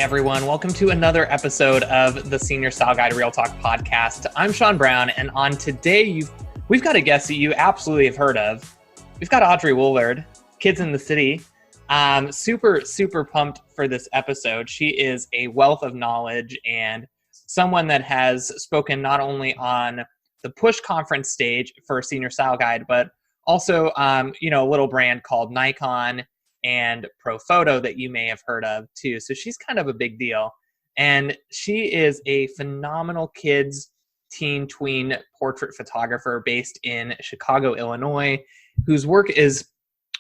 everyone. Welcome to another episode of the Senior Style Guide Real Talk podcast. I'm Sean Brown, and on today, we've got a guest that you absolutely have heard of. We've got Audrey Woulard, Kids in the City. Super pumped for this episode. She is a wealth of knowledge and someone that has spoken not only on the Push conference stage for Senior Style Guide, but also, a little brand called Nikon and Profoto that you may have heard of too. So she's kind of a big deal. And she is a phenomenal kids, teen, tween portrait photographer based in Chicago, Illinois, whose work is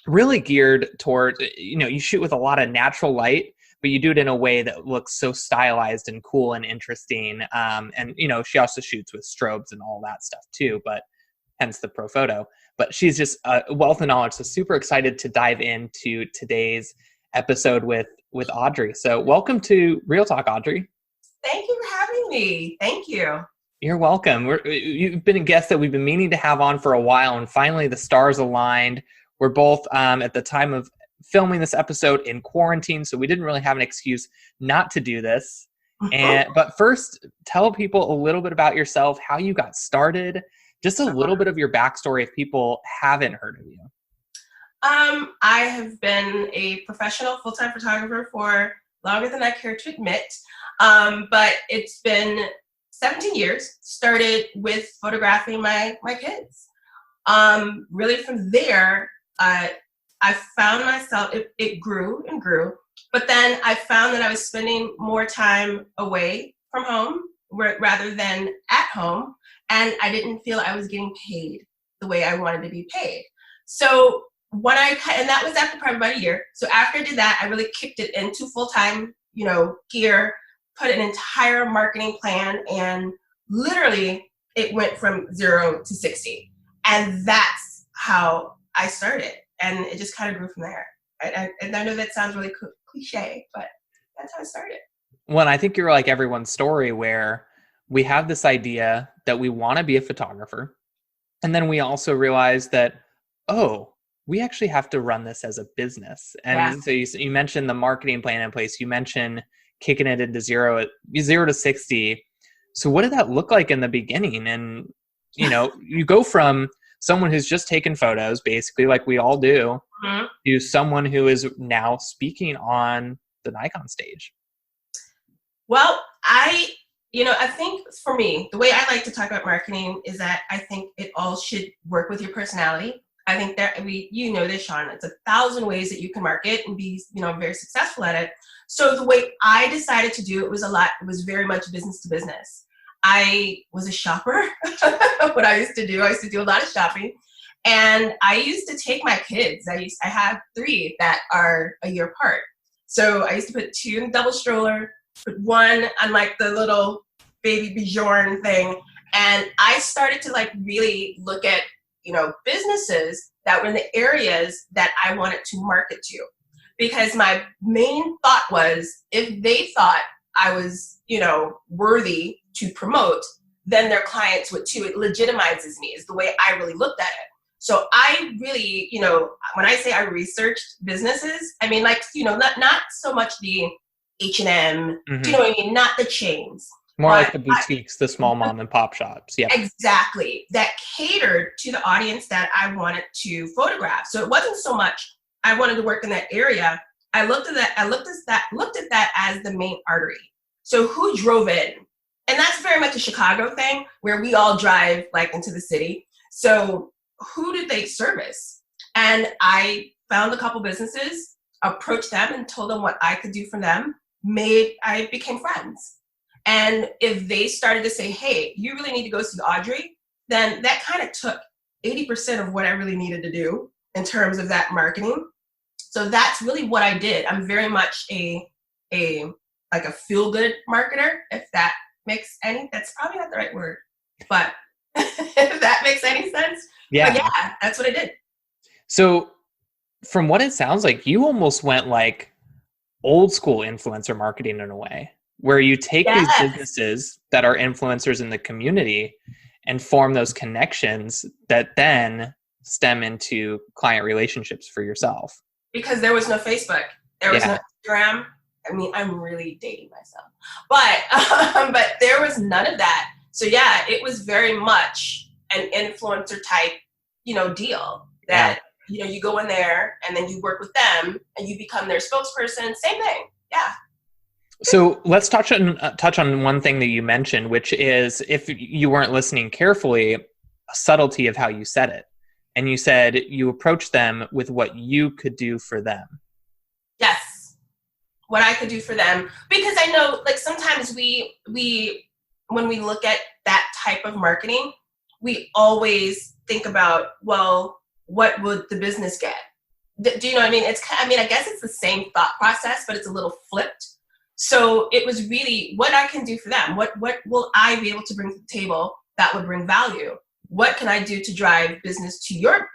really geared toward, you shoot with a lot of natural light, but you do it in a way that looks so stylized and cool and interesting. And she also shoots with strobes and all that stuff too, but hence the Profoto. But she's just a wealth of knowledge. So super excited to dive into today's episode with Audrey. So welcome to Real Talk, Audrey. Thank you for having me. Thank you. You're welcome. You've been a guest that we've been meaning to have on for a while, and finally the stars aligned. We're both, at the time of filming this episode, in quarantine, so we didn't really have an excuse not to do this. But first, tell people a little bit about yourself, how you got started, just a little bit of your backstory if people haven't heard of you. I have been a professional full-time photographer for longer than I care to admit, but it's been 17 years. Started with photographing my kids. Really from there, I found myself, it grew and grew, but then I found that I was spending more time away from home rather than at home, and I didn't feel I was getting paid the way I wanted to be paid. So and that was after probably about a year. So after I did that, I really kicked it into full-time, gear, put an entire marketing plan, and literally it went from 0 to 60. And that's how I started. And it just kind of grew from there. And I know that sounds really cliche, but that's how I started. Well, I think you're like everyone's story where we have this idea that we want to be a photographer. And then we also realize that, we actually have to run this as a business. And so you mentioned the marketing plan in place. You mentioned kicking it into 0 to 60. So what did that look like in the beginning? And, you go from someone who's just taken photos, basically like we all do, to someone who is now speaking on the Nikon stage. Well, I think for me, the way I like to talk about marketing is that I think it all should work with your personality. I think that this, Sean, it's 1,000 ways that you can market and be, very successful at it. So the way I decided to do it was very much business to business. I was a shopper. What I used to do a lot of shopping, and I used to take my kids. I have 3 that are a year apart. So I used to put 2 in the double stroller, put 1 on like the little baby Bjorn thing. And I started to really look at, businesses that were in the areas that I wanted to market to. Because my main thought was, if they thought I was, worthy to promote, then their clients would too. It legitimizes me is the way I really looked at it. So I really, when I say I researched businesses, I mean, not so much the H&M, do you know what I mean? Not the chains. More like the boutiques, the small mom and pop shops. Yeah, exactly. That catered to the audience that I wanted to photograph. So it wasn't so much I wanted to work in that area. I looked at that as the main artery. So who drove in? And that's very much a Chicago thing where we all drive into the city. So who did they service? And I found a couple businesses, approached them and told them what I could do for them. I became friends. And if they started to say, hey, you really need to go see Audrey, then that kind of took 80% of what I really needed to do in terms of that marketing. So that's really what I did. I'm very much a feel-good marketer, if that makes that's probably not the right word, but if that makes any sense. Yeah. But yeah, that's what I did. So from what it sounds like, you almost went like old school influencer marketing in a way, where you take these businesses that are influencers in the community and form those connections that then stem into client relationships for yourself. Because there was no Facebook, there was no Instagram, I mean, I'm really dating myself, but there was none of that. So yeah, it was very much an influencer type, deal that, you go in there and then you work with them and you become their spokesperson. Same thing. Yeah. So let's touch on one thing that you mentioned, which is, if you weren't listening carefully, a subtlety of how you said it. And you said you approached them with what you could do for them. Yes. What I could do for them. Because I know, like, sometimes we when we look at that type of marketing, we always think about, well, what would the business get? Do you know what I mean? I guess it's the same thought process, but it's a little flipped. So it was really what I can do for them. What will I be able to bring to the table that would bring value? What can I do to drive business to your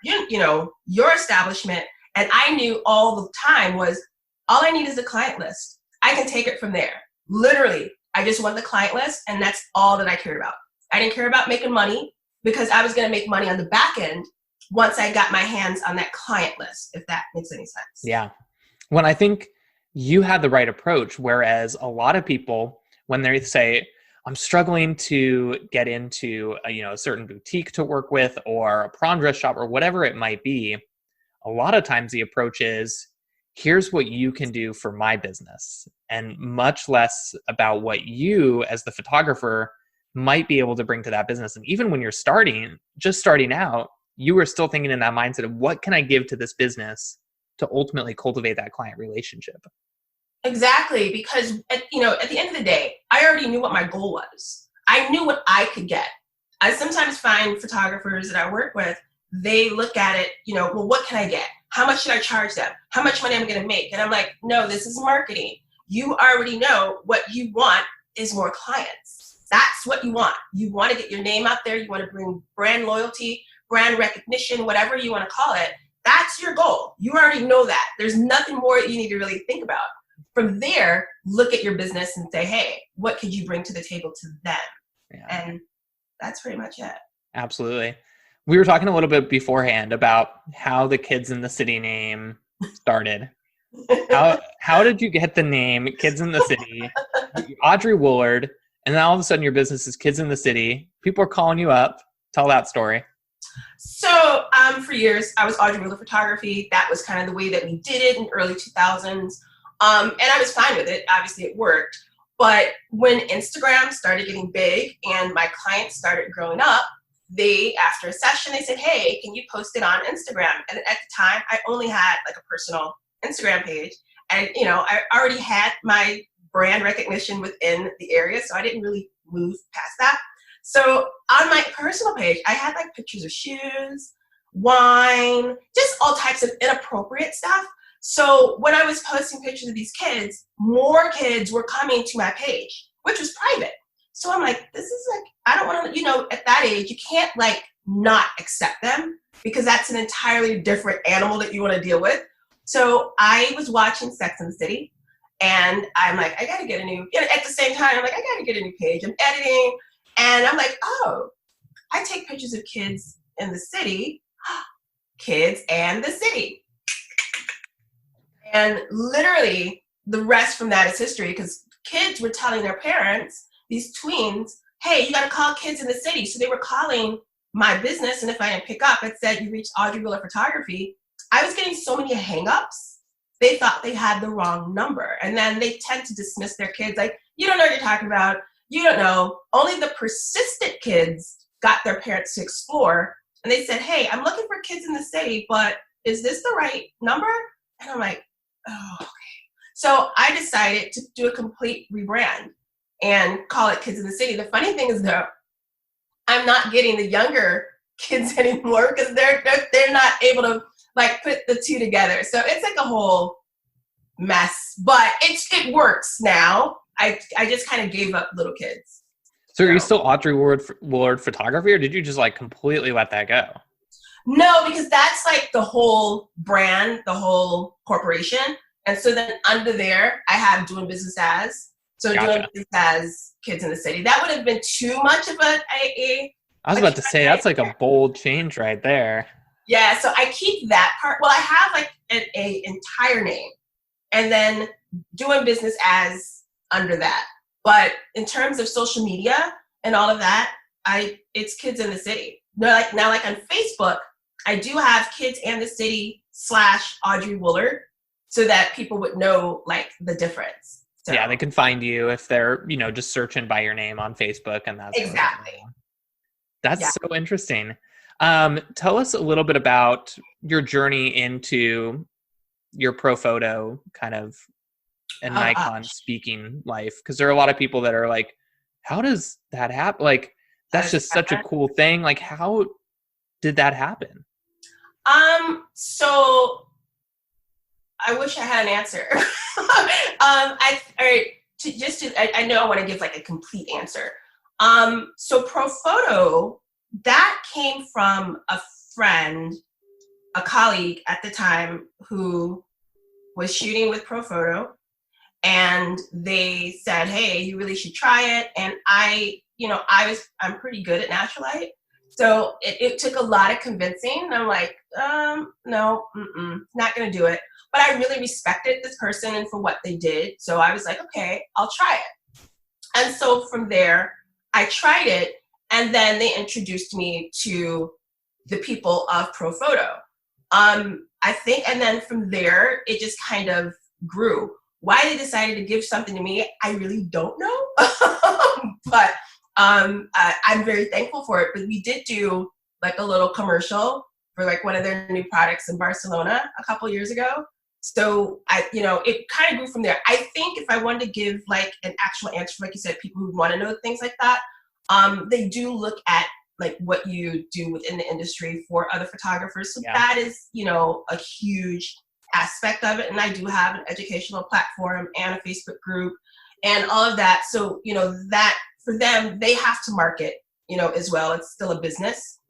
establishment? And I knew all the time was, all I need is a client list. I can take it from there. Literally, I just want the client list, and that's all that I cared about. I didn't care about making money, because I was going to make money on the back end once I got my hands on that client list, if that makes any sense. Yeah. When I think you had the right approach, whereas a lot of people, when they say, I'm struggling to get into a certain boutique to work with, or a prom dress shop, or whatever it might be, a lot of times the approach is, here's what you can do for my business, and much less about what you as the photographer might be able to bring to that business. And even when you're just starting out, you were still thinking in that mindset of, what can I give to this business to ultimately cultivate that client relationship? Exactly, because at the end of the day, I already knew what my goal was. I knew what I could get. I sometimes find photographers that I work with, they look at it, well, what can I get? How much should I charge them? How much money am I going to make? And I'm like, no, this is marketing. You already know what you want is more clients. That's what you want. You want to get your name out there. You want to bring brand loyalty, brand recognition, whatever you want to call it. That's your goal. You already know that. There's nothing more you need to really think about. From there, look at your business and say, hey, what could you bring to the table to them? Yeah. And that's pretty much it. Absolutely. We were talking a little bit beforehand about how the Kids in the City name started. How did you get the name Kids in the City, Audrey Woulard, and then all of a sudden your business is Kids in the City? People are calling you up. Tell that story. So for years, I was Audrey Woulard Photography. That was kind of the way that we did it in the early 2000s. And I was fine with it. Obviously, it worked. But when Instagram started getting big and my clients started growing up, after a session, they said, hey, can you post it on Instagram? And at the time, I only had like a personal Instagram page. And, I already had my brand recognition within the area, so I didn't really move past that. So on my personal page, I had like pictures of shoes, wine, just all types of inappropriate stuff. So when I was posting pictures of these kids, more kids were coming to my page, which was private. So I'm like, this is like, I don't want to, at that age, you can't like not accept them, because that's an entirely different animal that you want to deal with. So I was watching Sex and the City, and I'm like, I got to get a new, at the same time, I'm like, I got to get a new page. I'm editing, and I'm like, oh, I take pictures of kids in the city, Kids and the City. And literally the rest from that is history, because kids were telling their parents, these tweens, hey, you got to call Kids in the City. So they were calling my business, and if I didn't pick up, it said, you reached Audrey Woulard Photography. I was getting so many hangups. They thought they had the wrong number. And then they tend to dismiss their kids like, you don't know what you're talking about. You don't know. Only the persistent kids got their parents to explore. And they said, hey, I'm looking for Kids in the City, but is this the right number? And I'm like, oh, okay. So I decided to do a complete rebrand and call it Kids in the City. The funny thing is, though, I'm not getting the younger kids anymore, because they're not able to like put the two together. So it's like a whole mess, but it works now. I just kind of gave up little kids. So are you still Audrey Woulard Photography, or did you just like completely let that go? No, because that's like the whole brand, the whole corporation. And so then under there, I have doing business as. So gotcha. Doing business as Kids in the City. That would have been too much of I was about to say, that's like a bold change right there. Yeah, so I keep that part. Well, I have like an entire name. And then doing business as under that. But in terms of social media and all of that, it's Kids in the City. Now, like on Facebook, I do have Kids and the City / Audrey Woulard, so that people would know like the difference. So, yeah, they can find you if they're, just searching by your name on Facebook and that's exactly. That's so interesting. Tell us a little bit about your journey into your pro photo kind of and Nikon speaking life, because there are a lot of people that are like, how does that happen? Like, that's just such a cool thing. Like, how did that happen? So I wish I had an answer. I know I want to give like a complete answer. So pro photo, that came from a friend, a colleague at the time who was shooting with pro photo, and they said, hey, you really should try it. And I'm pretty good at natural light. So it took a lot of convincing. And I'm like, no, not going to do it. But I really respected this person and for what they did. So I was like, okay, I'll try it. And so from there, I tried it. And then they introduced me to the people of pro photo. I think, and then from there, it just kind of grew. Why they decided to give something to me, I really don't know. But I'm very thankful for it. But we did do like a little commercial for like one of their new products in Barcelona a couple years ago. So it kind of grew from there. I think if I wanted to give like an actual answer, like you said, people who want to know things like that, they do look at like what you do within the industry for other photographers. So that is, a huge aspect of it. And I do have an educational platform and a Facebook group and all of that. So, that for them, they have to market, as well. It's still a business.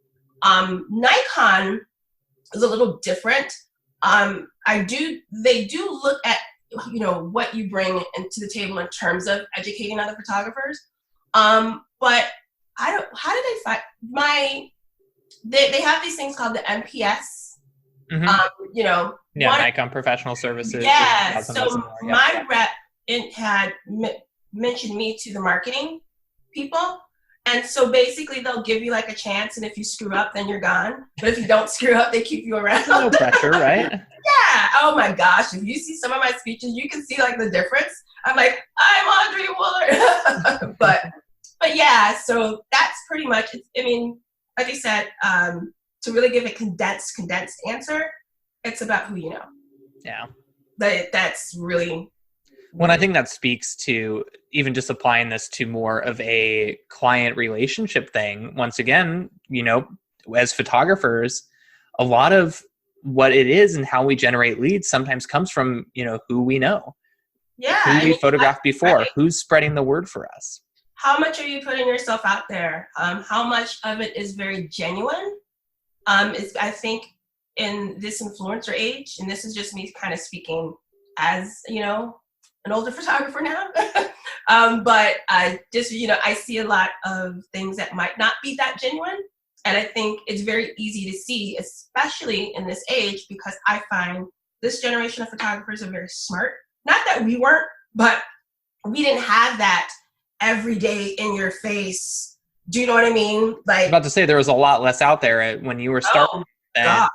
Nikon is a little different. They do look at, what you bring into the table in terms of educating other photographers. But how did they find they have these things called the NPS, Nikon Professional Services. Yeah. So my rep had mentioned me to the marketing people. And so basically they'll give you like a chance. And if you screw up, then you're gone. But if you don't screw up, they keep you around. No pressure, right? Yeah. Oh my gosh. If you see some of my speeches, you can see like the difference. I'm like, I'm Audrey Woulard. But yeah, so that's pretty much it. I mean, like I said, to really give a condensed answer, it's about who you know. Yeah. That's really... Well, I think that speaks to even just applying this to more of a client relationship thing. Once again, as photographers, a lot of what it is and how we generate leads sometimes comes from, who we know. Yeah. Who we photographed before, who's spreading the word for us. How much are you putting yourself out there? How much of it is very genuine? I think in this influencer age, and this is just me kind of speaking as, an older photographer now, but I just, I see a lot of things that might not be that genuine. And I think it's very easy to see, especially in this age, because I find this generation of photographers are very smart. Not that we weren't, but we didn't have that every day in your face. Do you know what I mean? Like, I was about to say there was a lot less out there when you were starting than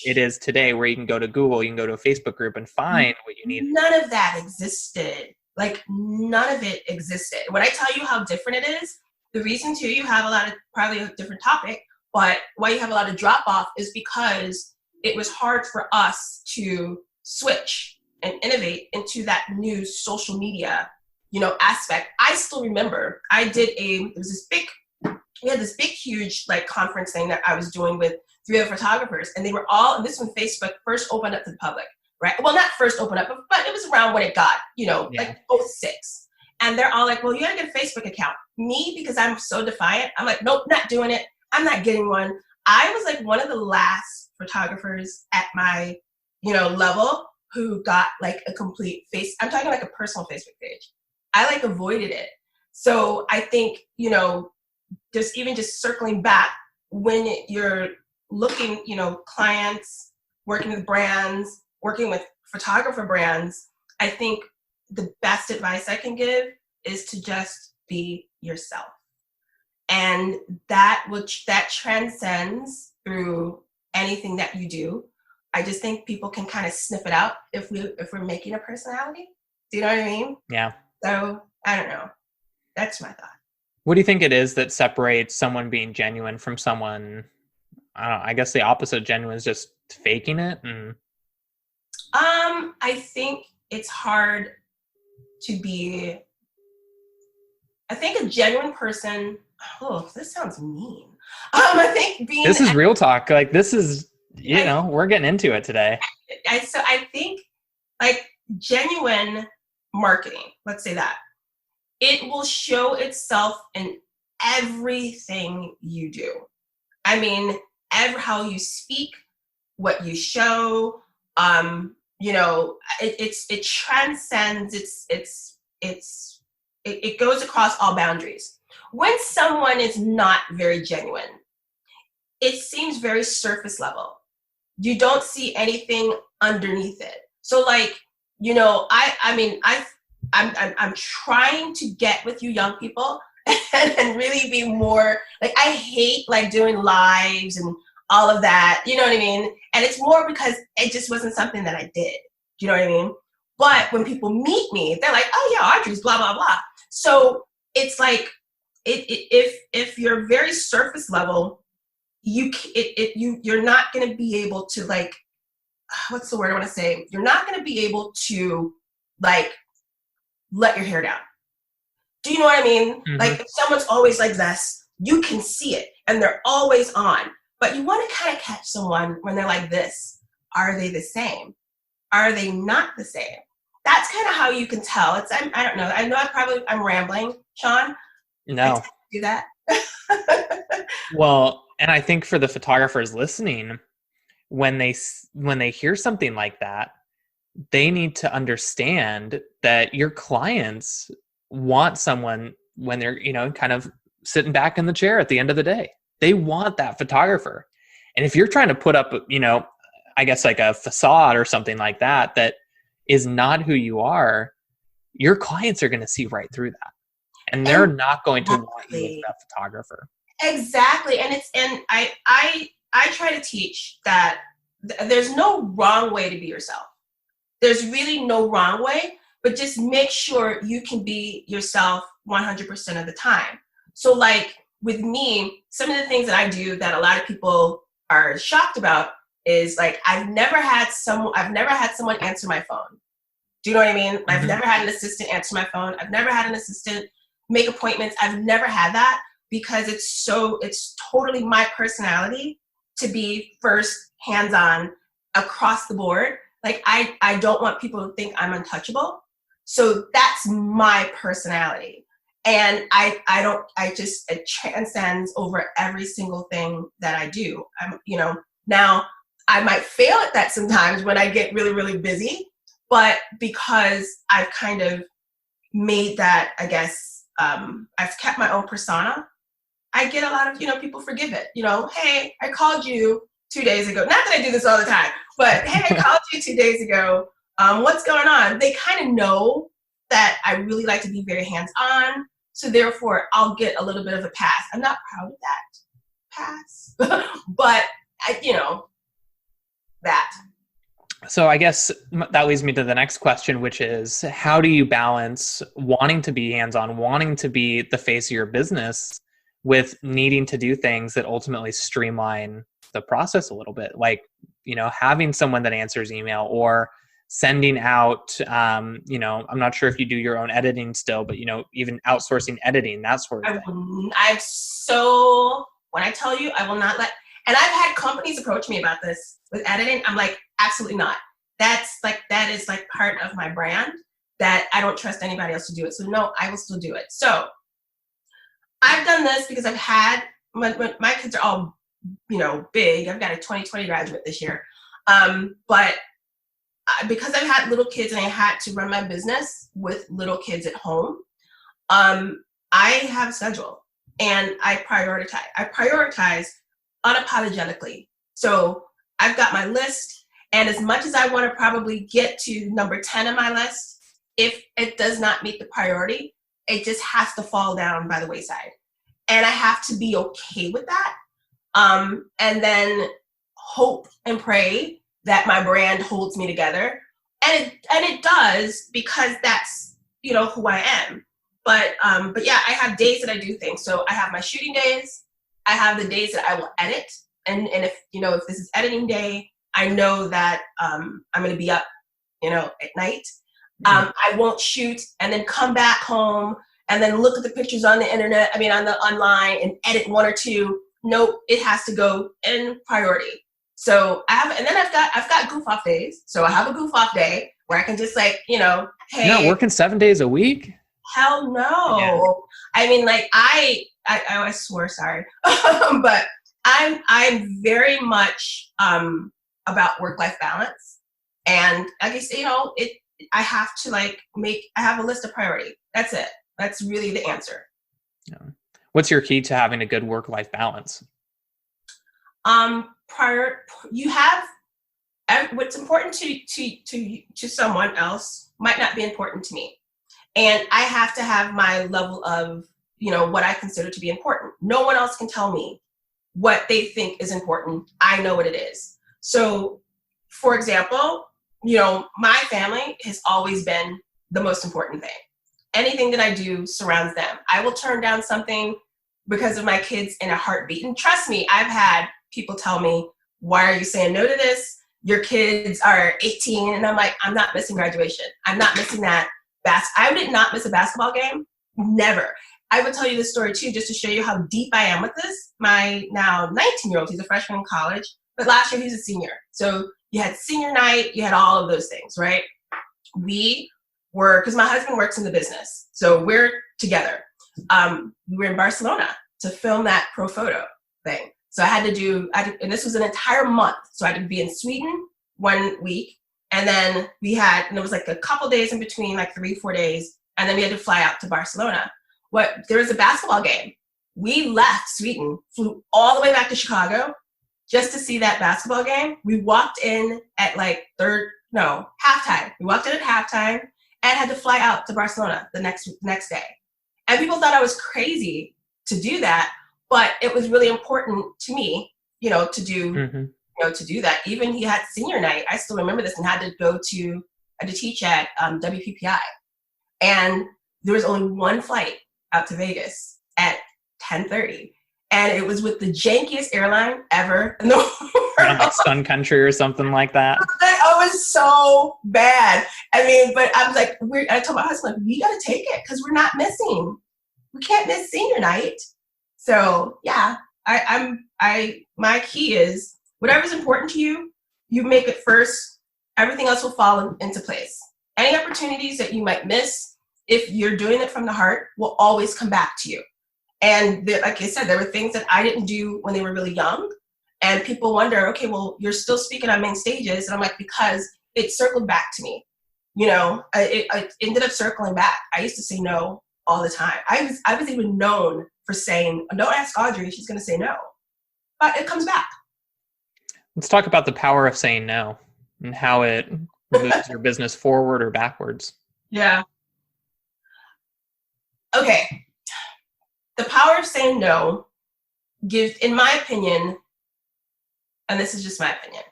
it is today, where you can go to Google, you can go to a Facebook group and find what you need. None of that existed. Like, none of it existed. When I tell you how different it is, the reason too you have a lot of, probably a different topic, but why you have a lot of drop off is because it was hard for us to switch and innovate into that new social media, aspect. I still remember we had this big, huge like conference thing that I was doing with 3 other photographers, and they were all, and this when Facebook first opened up to the public, right? Well, not first opened up, but it was around when it got, like 06. And they're all like, well, you gotta get a Facebook account. Me, because I'm so defiant, I'm like, nope, not doing it. I'm not getting one. I was like one of the last photographers at my, level who got like a complete I'm talking like a personal Facebook page. I like avoided it. So I think, just circling back, when you're looking, clients, working with brands, working with photographer brands, I think the best advice I can give is to just be yourself. And that transcends through anything that you do. I just think people can kind of sniff it out if we're making a personality. Do you know what I mean? Yeah. So I don't know. That's my thought. What do you think it is that separates someone being genuine from someone, I don't know, I guess the opposite of genuine is just faking it? And I think it's hard to be, I think a genuine person, oh, this sounds mean. I think being... This is real talk. Like, this is, we're getting into it today. So I think, like, genuine marketing, let's say that, it will show itself in everything you do. I mean, how you speak, what you show, it transcends, it goes across all boundaries. When someone is not very genuine, it seems very surface level. You don't see anything underneath it. So, like, I'm trying to get with you young people and really be more, like, I hate, like, doing lives and all of that, you know what I mean? And it's more because it just wasn't something that I did, you know what I mean? But when people meet me, they're like, oh yeah, Audrey's blah, blah, blah. So it's like, if you're very surface level, you're not going to be able to, like, what's the word I want to say? You're not going to be able to, like, let your hair down. Do you know what I mean? Mm-hmm. Like, if someone's always like this, you can see it and they're always on. But you want to kind of catch someone when they're like this. Are they the same? Are they not the same? That's kind of how you can tell. I don't know. I know I'm rambling, Sean. No. Do that. Well, and I think for the photographers listening, when they hear something like that, they need to understand that your clients want someone when they're, kind of sitting back in the chair at the end of the day. They want that photographer. And if you're trying to put up, I guess like a facade or something like that, that is not who you are, your clients are going to see right through that. And they're not going to want you as that photographer. Exactly. And I try to teach that there's no wrong way to be yourself. There's really no wrong way, but just make sure you can be yourself 100% of the time. So, like, with me, some of the things that I do that a lot of people are shocked about is, like, I've never had someone answer my phone. Do you know what I mean? Mm-hmm. I've never had an assistant answer my phone. I've never had an assistant make appointments. I've never had that because it's totally my personality to be first hands-on across the board. Like, I don't want people to think I'm untouchable. So that's my personality. And it transcends over every single thing that I do. Now I might fail at that sometimes when I get really, really busy, but because I've kind of made that, I guess, I've kept my own persona, I get a lot of, people forgive it. Hey, I called you 2 days ago. Not that I do this all the time, but hey, I called you 2 days ago. What's going on? They kind of know that I really like to be very hands-on. So therefore, I'll get a little bit of a pass. I'm not proud of that pass, but that. So I guess that leads me to the next question, which is, how do you balance wanting to be hands-on, wanting to be the face of your business, with needing to do things that ultimately streamline the process a little bit? Like, having someone that answers email, or sending out, I'm not sure if you do your own editing still, but, even outsourcing editing, that sort of thing. When I tell you, I will not let, and I've had companies approach me about this with editing. I'm like, absolutely not. That is part of my brand that I don't trust anybody else to do it. So no, I will still do it. So I've done this because I've had, my kids are all, big. I've got a 2020 graduate this year. But because I've had little kids and I had to run my business with little kids at home, I have a schedule and I prioritize unapologetically. So I've got my list, and as much as I want to probably get to number 10 on my list, if it does not meet the priority, it just has to fall down by the wayside. And I have to be okay with that. And then hope and pray that my brand holds me together. And it does, because that's, you know, who I am. But yeah, I have days that I do things. So I have my shooting days. I have the days that I will edit. And if, you know, if this is editing day, I know that I'm going to be up, you know, at night. I won't shoot and then come back home and then look at the pictures on the internet, online, and edit one or two. Nope, it has to go in priority. So I've got goof off days. So I have a goof off day where I can just, like, you know, hey. You're not working 7 days a week? Hell no. Yeah. I mean, like, I swear, sorry. But I'm very much about work-life balance. And like I say, you know, I have to, like, I have a list of priority. That's it. That's really the answer. Yeah. What's your key to having a good work-life balance? You have what's important to someone else might not be important to me. And I have to have my level of, you know, what I consider to be important. No one else can tell me what they think is important. I know what it is. So, for example, you know, my family has always been the most important thing. Anything that I do surrounds them. I will turn down something because of my kids in a heartbeat. And trust me, I've had people tell me, why are you saying no to this? Your kids are 18. And I'm like, I'm not missing graduation. I'm not missing that. I did not miss a basketball game. Never. I would tell you this story too, just to show you how deep I am with this. My now 19-year-old, he's a freshman in college, but last year he was a senior. So you had senior night, you had all of those things, right? Because my husband works in the business, so we're together. We were in Barcelona to film that pro photo thing. So I had to and this was an entire month. So I had to be in Sweden 1 week. And then and it was like a couple days in between, like 3-4 days. And then we had to fly out to Barcelona. There was a basketball game. We left Sweden, flew all the way back to Chicago just to see that basketball game. We walked in at like halftime. We walked in at halftime and had to fly out to Barcelona the next day. And people thought I was crazy to do that, but it was really important to me, you know, to do, to do that. Even he had senior night. I still remember this, and had to teach at WPPI. And there was only one flight out to Vegas at 10:30. And it was with the jankiest airline ever in the world. Like Sun Country or something like that. It was so bad. I mean, but I was like, I told my husband, like, we got to take it because we're not missing. We can't miss senior night. So yeah, my key is whatever's important to you, you make it first. Everything else will fall into place. Any opportunities that you might miss, if you're doing it from the heart, will always come back to you. And like I said, there were things that I didn't do when they were really young. And people wonder, okay, well, you're still speaking on main stages. And I'm like, because it circled back to me. You know, it ended up circling back. I used to say no all the time. I was even known for saying, don't ask Audrey, she's going to say no. But it comes back. Let's talk about the power of saying no and how it moves your business forward or backwards. Yeah. Okay. The power of saying no gives, in my opinion, and this is just my opinion,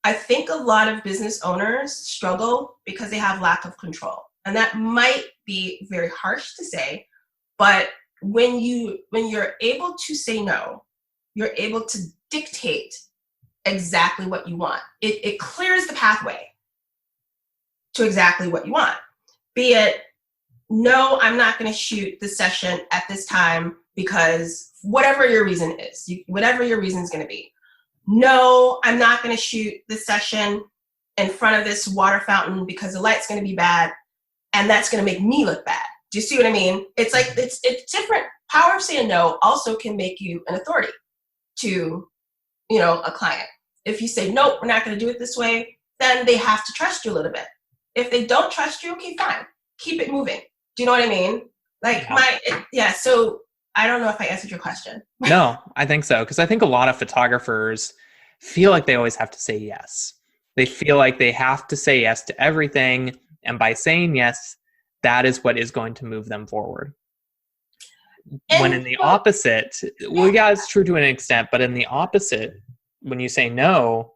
I think a lot of business owners struggle because they have lack of control. And that might be very harsh to say, but when you're able to say no, you're able to dictate exactly what you want. It clears the pathway to exactly what you want. Be it, no, I'm not going to shoot this session at this time because whatever your reason is, whatever your reason is going to be. No, I'm not going to shoot this session in front of this water fountain because the light's going to be bad and that's going to make me look bad. Do you see what I mean? It's like, it's different. Power of saying no also can make you an authority to, you know, a client. If you say, nope, we're not going to do it this way, then they have to trust you a little bit. If they don't trust you, okay, fine. Keep it moving. Do you know what I mean? Like so I don't know if I answered your question. No, I think so. Because I think a lot of photographers feel like they always have to say yes. They feel like they have to say yes to everything. And by saying yes, that is what is going to move them forward. When in the opposite, well, yeah, it's true to an extent, but in the opposite, when you say no,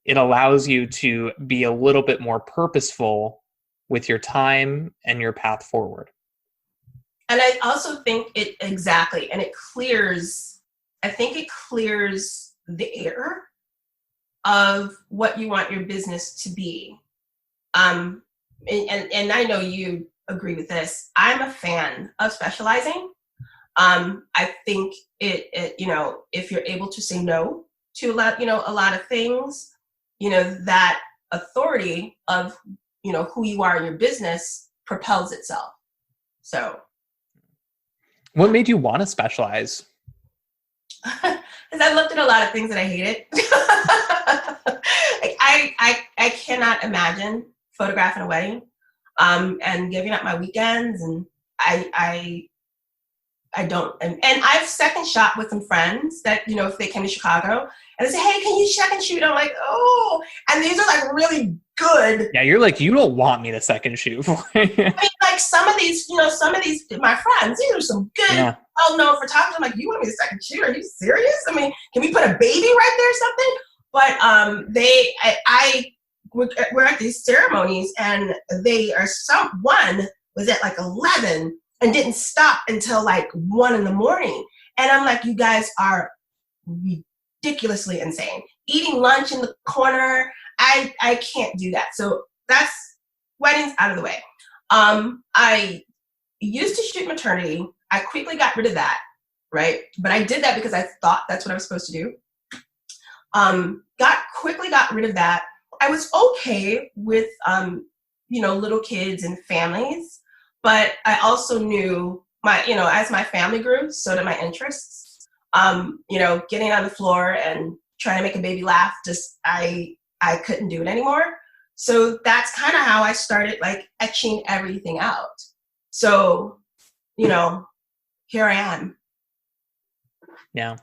it allows you to be a little bit more purposeful with your time and your path forward. And I also think it clears, I think it clears the air of what you want your business to be. And I know you agree with this. I'm a fan of specializing. I think it if you're able to say no to a lot of things, that authority of, who you are in your business propels itself. So. What made you want to specialize? Because I looked at a lot of things that I hated. Like I cannot imagine photographing a wedding, and giving up my weekends, and I don't. And I've second shot with some friends that, if they came to Chicago and they say, hey, can you second shoot? I'm like, oh, and these are like really good. Yeah, you're like, you don't want me to second shoot. I mean, like some of these, my friends, these are some good, well-known photographers. I'm like, you want me to second shoot? Are you serious? I mean, can we put a baby right there or something? But we're at these ceremonies, and one was at like 11 and didn't stop until like 1 a.m. And I'm like, you guys are ridiculously insane. Eating lunch in the corner. I can't do that. So that's weddings out of the way. I used to shoot maternity. I quickly got rid of that, right? But I did that because I thought that's what I was supposed to do. Quickly got rid of that. I was okay with, little kids and families, but I also knew as my family grew, so did my interests. Getting on the floor and trying to make a baby laugh, I couldn't do it anymore. So that's kind of how I started like etching everything out. So, here I am. Yeah.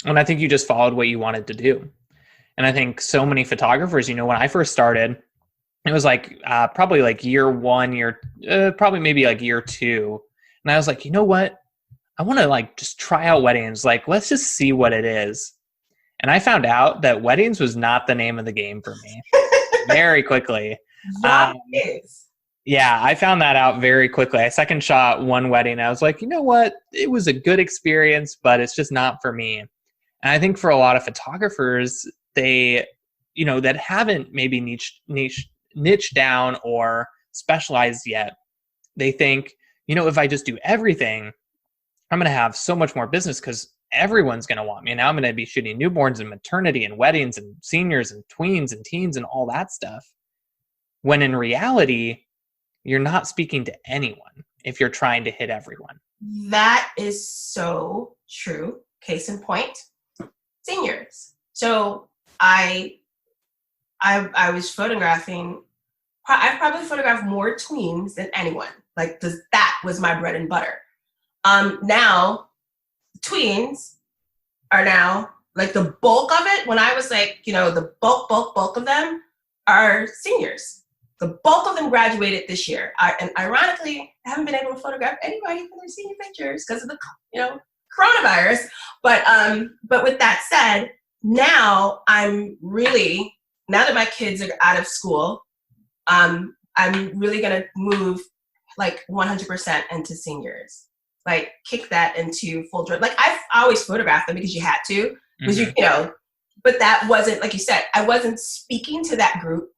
And I think you just followed what you wanted to do. And I think so many photographers, when I first started, it was like probably like year 1, probably maybe like year 2. And I was like, you know what? I want to like just try out weddings. Like, let's just see what it is. And I found out that weddings was not the name of the game for me very quickly. Yeah, I found that out very quickly. I second shot one wedding. I was like, you know what? It was a good experience, but it's just not for me. And I think for a lot of photographers, they, that haven't maybe niche down or specialized yet, they think, if I just do everything, I'm going to have so much more business because everyone's going to want me. And now I'm going to be shooting newborns and maternity and weddings and seniors and tweens and teens and all that stuff. When in reality, you're not speaking to anyone if you're trying to hit everyone. That is so true. Case in point, seniors. So I was photographing, I probably photographed more tweens than anyone. Like that was my bread and butter. Now tweens are now like the bulk of it. When I was like, the bulk of them are seniors. The bulk of them graduated this year. And ironically, I haven't been able to photograph anybody for their senior pictures because of the, coronavirus. But with that said, now I'm really, now that my kids are out of school, I'm really going to move like 100% into seniors. Like kick that into full drive. Like I've always photographed them because you had to, because but that wasn't, like you said, I wasn't speaking to that group.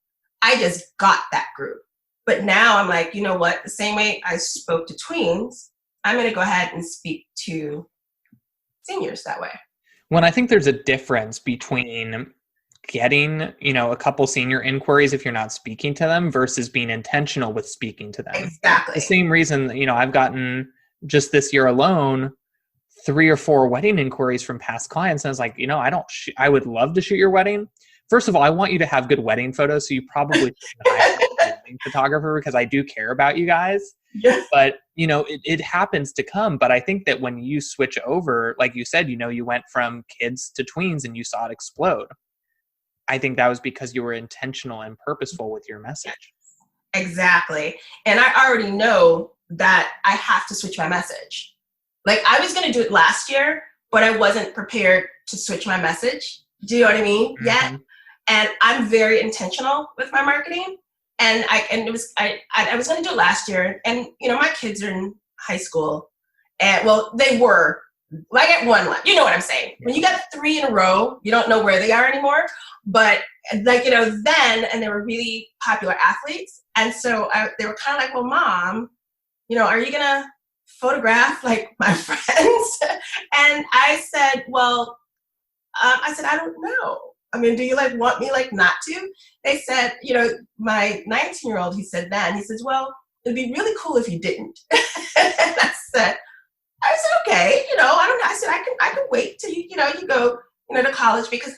I just got that group. But now I'm like, you know what? The same way I spoke to tweens, I'm going to go ahead and speak to seniors that way. Well, I think there's a difference between getting, a couple senior inquiries if you're not speaking to them versus being intentional with speaking to them. Exactly. The same reason, I've gotten just this year alone 3 or 4 wedding inquiries from past clients. And I was like, I would love to shoot your wedding. First of all, I want you to have good wedding photos, so you probably shouldn't hire a wedding photographer because I do care about you guys. Yes. But, it happens to come. But I think that when you switch over, like you said, you went from kids to tweens and you saw it explode. I think that was because you were intentional and purposeful with your message. Exactly. And I already know that I have to switch my message. Like I was going to do it last year, but I wasn't prepared to switch my message. Do you know what I mean? Mm-hmm. Yet. And I'm very intentional with my marketing. And I was going to do it last year. And, you know, my kids are in high school. And well, they were. I get one left. You know what I'm saying? When you get 3 in a row, you don't know where they are anymore. But like, you know, then, and they were really popular athletes. And so they were kind of like, well, Mom, you know, are you going to photograph like my friends? And I said, well, I don't know. I mean, do you like want me like not to? They said, you know, my 19-year-old, he said, well, it'd be really cool if you didn't. And I said, okay, you know, I don't know. I said, I can wait till you go, you know, to college, because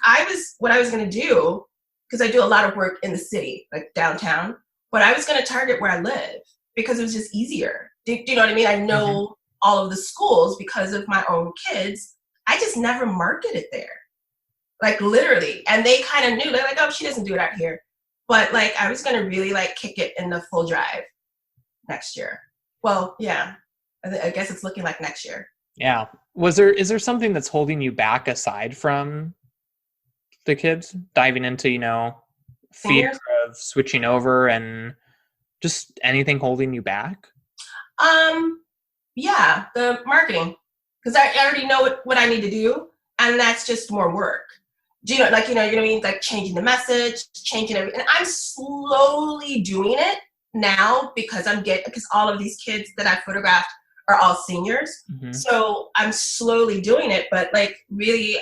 what I was going to do, because I do a lot of work in the city, like downtown, but I was going to target where I live because it was just easier. Do you know what I mean? I know all of the schools because of my own kids. I just never marketed there, like literally. And they kind of knew, they're like, oh, she doesn't do it out here. But like, I was going to really like kick it in the full drive next year. Well, yeah. I guess it's looking like next year. Yeah. Is there something that's holding you back aside from the kids diving into, you know, fear of switching over and just anything holding you back? Yeah, the marketing, because I already know what I need to do, and that's just more work. Do you know, like, you know what I mean? Like changing the message, changing everything. And I'm slowly doing it now because because all of these kids that I photographed are all seniors. Mm-hmm. So I'm slowly doing it, but like really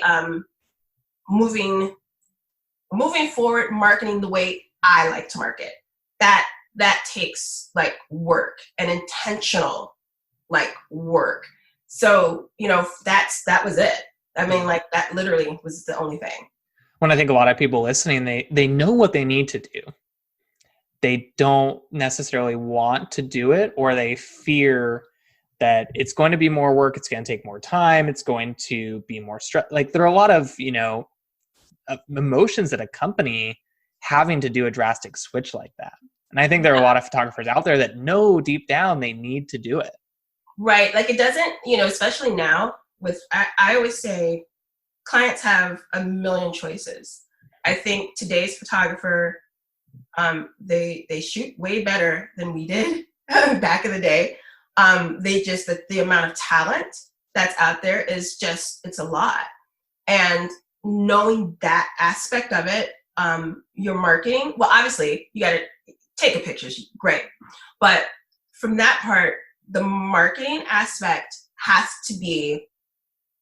moving forward, marketing the way I like to market. That takes like work and intentional like work. So, you know, that was it. I mean, like that literally was the only thing. When I think a lot of people listening, they know what they need to do. They don't necessarily want to do it, or they fear that it's going to be more work, it's going to take more time, it's going to be more stress. Like there are a lot of, you know, emotions that accompany having to do a drastic switch like that. And I think there are a lot of photographers out there that know deep down they need to do it. Right. Like it doesn't, you know, especially now I always say clients have a million choices. I think today's photographer, they shoot way better than we did back in the day. The amount of talent that's out there is just, it's a lot. And knowing that aspect of it, your marketing, well, obviously you got to take a picture, great. But from that part, the marketing aspect has to be,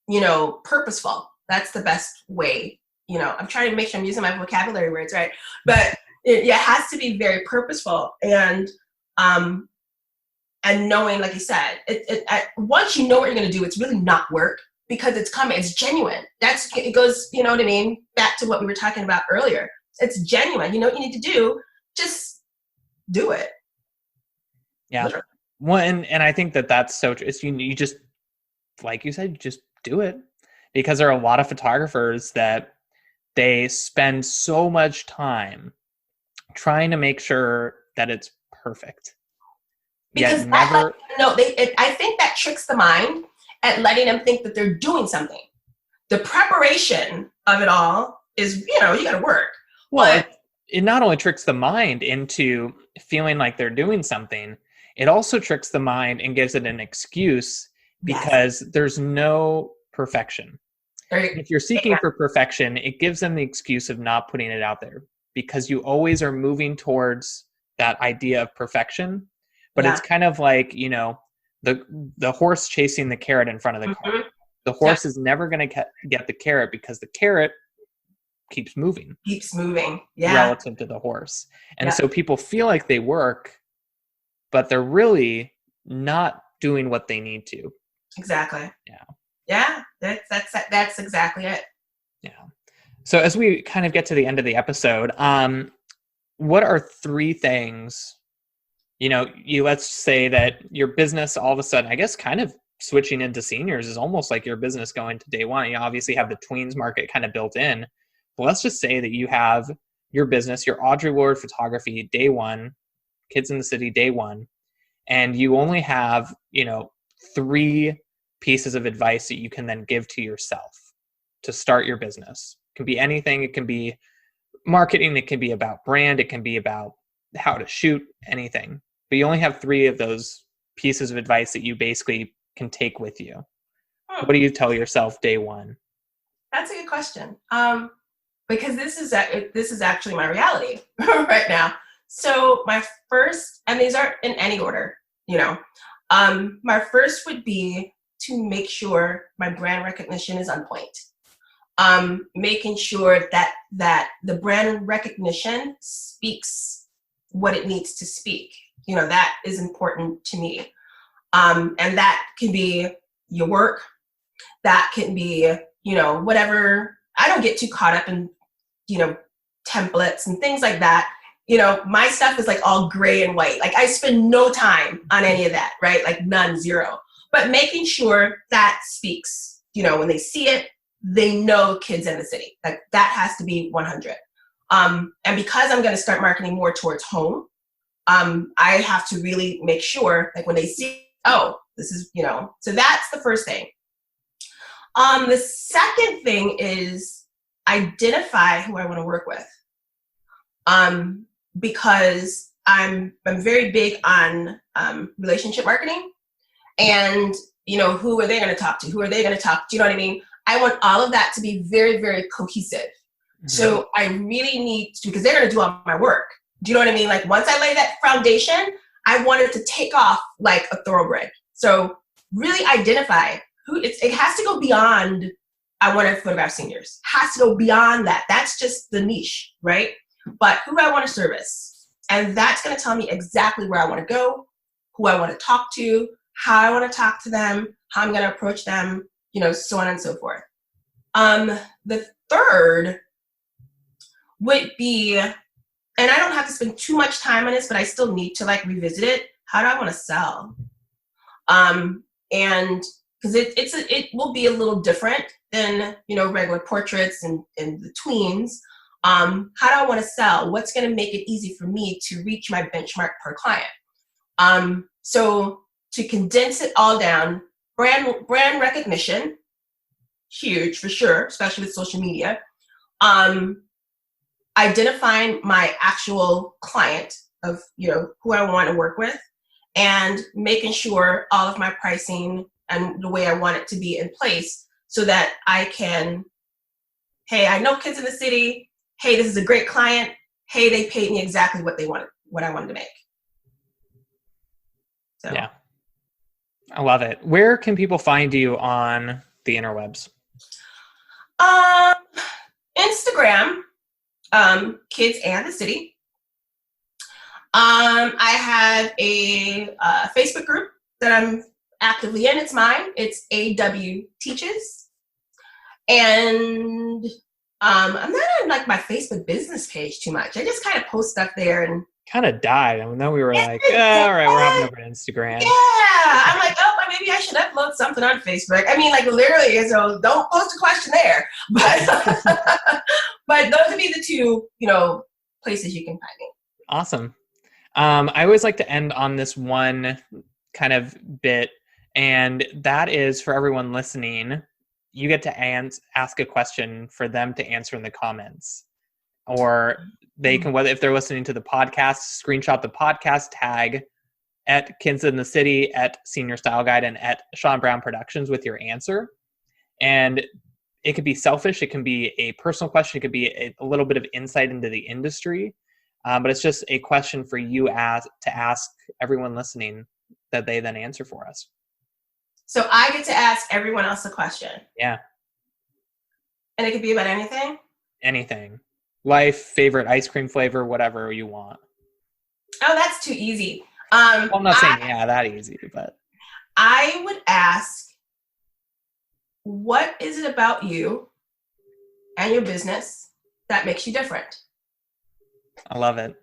you know, purposeful. That's the best way. You know, I'm trying to make sure I'm using my vocabulary words right, but it has to be very purposeful. And knowing, like you said, once you know what you're going to do, it's really not work because it's coming. It's genuine. It goes, you know what I mean? Back to what we were talking about earlier. It's genuine. You know what you need to do. Just do it. Yeah. Literally. Well, and I think that's so true. You just, like you said, you just do it, because there are a lot of photographers that they spend so much time trying to make sure that it's perfect. Because I think that tricks the mind at letting them think that they're doing something. The preparation of it all is, you know, you got to work. Well, it not only tricks the mind into feeling like they're doing something, it also tricks the mind and gives it an excuse because there's no perfection. If you're seeking for perfection, it gives them the excuse of not putting it out there because you always are moving towards that idea of perfection. But it's kind of like, you know, the horse chasing the carrot in front of the car. The horse is never going to get the carrot because the carrot keeps moving. Relative to the horse. And so people feel like they work, but they're really not doing what they need to. Exactly. Yeah. That's exactly it. Yeah. So as we kind of get to the end of the episode, what are 3 things, you know, let's say that your business all of a sudden, I guess kind of switching into seniors is almost like your business going to day one. You obviously have the tweens market kind of built in, But let's just say that you have your business, your Audrey Woulard Photography, day one, Kids in the City, day one, and you only have, 3 pieces of advice that you can then give to yourself to start your business. It can be anything. It can be marketing. It can be about brand. It can be about how to shoot, anything. But you only have 3 of those pieces of advice that you basically can take with you. What do you tell yourself day one? That's a good question. Because this is actually my reality right now. So my first, and these aren't in any order, my first would be to make sure my brand recognition is on point. Making sure that the brand recognition speaks what it needs to speak. That is important to me. And that can be your work. That can be, whatever. I don't get too caught up in, templates and things like that. My stuff is like all gray and white. Like I spend no time on any of that, right? Like none, 0. But making sure that speaks, when they see it, they know Kids in the City. Like that has to be 100. And because I'm going to start marketing more towards home, I have to really make sure, like when they see, oh, this is, so that's the first thing. The second thing is identify who I want to work with. Because I'm very big on relationship marketing, and who are they going to talk to? Who are they going to talk to? You know what I mean? I want all of that to be very, very cohesive. Mm-hmm. So I really need to, because they're going to do all my work. Do you know what I mean? Like once I lay that foundation, I want it to take off like a thoroughbred. So really identify who it has to go beyond. I want to photograph seniors. Has to go beyond that. That's just the niche, right? But who do I want to service? And that's going to tell me exactly where I want to go, who I want to talk to, how I want to talk to them, how I'm going to approach them, so on and so forth. The third would be, and I don't have to spend too much time on this, but I still need to like revisit it. How do I want to sell? And because it will be a little different than, regular portraits and the tweens. How do I want to sell? What's going to make it easy for me to reach my benchmark per client? So to condense it all down, brand recognition, huge for sure, especially with social media. Identifying my actual client of, who I want to work with, and making sure all of my pricing and the way I want it to be in place so that I can, hey, I know Kids in the City. Hey, this is a great client. Hey, they paid me exactly what I wanted to make. So. Yeah. I love it. Where can people find you on the interwebs? Instagram, Kids and the City. I have a Facebook group that I'm actively in. It's mine. It's AW Teaches. And I'm not on like my Facebook business page too much. I just kind of post stuff there and kind of died. And then we were like, all right, we're hopping over to Instagram. Yeah. I'm like, oh, maybe I should upload something on Facebook. I mean, like literally, so don't post a question there. But but those would be the 2, places you can find me. Awesome. I always like to end on this one kind of bit, and that is for everyone listening. You get to ask a question for them to answer in the comments, or they can, whether if they're listening to the podcast, screenshot the podcast tag at Kids in the City, at Senior Style Guide, and at Sean Brown Productions with your answer. And it could be selfish. It can be a personal question. It could be a little bit of insight into the industry. But it's just a question for you to ask everyone listening that they then answer for us. So I get to ask everyone else a question. Yeah. And it could be about anything? Anything. Life, favorite ice cream flavor, whatever you want. Oh, that's too easy. Well, I'm not saying that easy, but I would ask, what is it about you and your business that makes you different? I love it.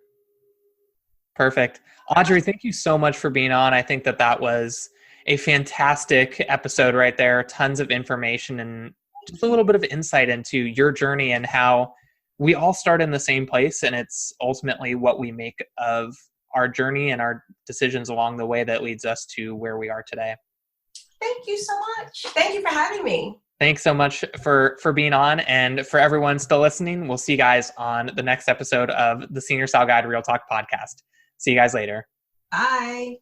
Perfect. Audrey, thank you so much for being on. I think that was a fantastic episode right there. Tons of information and just a little bit of insight into your journey and how we all start in the same place, and it's ultimately what we make of our journey and our decisions along the way that leads us to where we are today. Thank you so much. Thank you for having me. Thanks so much for being on. And for everyone still listening, we'll see you guys on the next episode of the Senior Style Guide Real Talk podcast. See you guys later. Bye.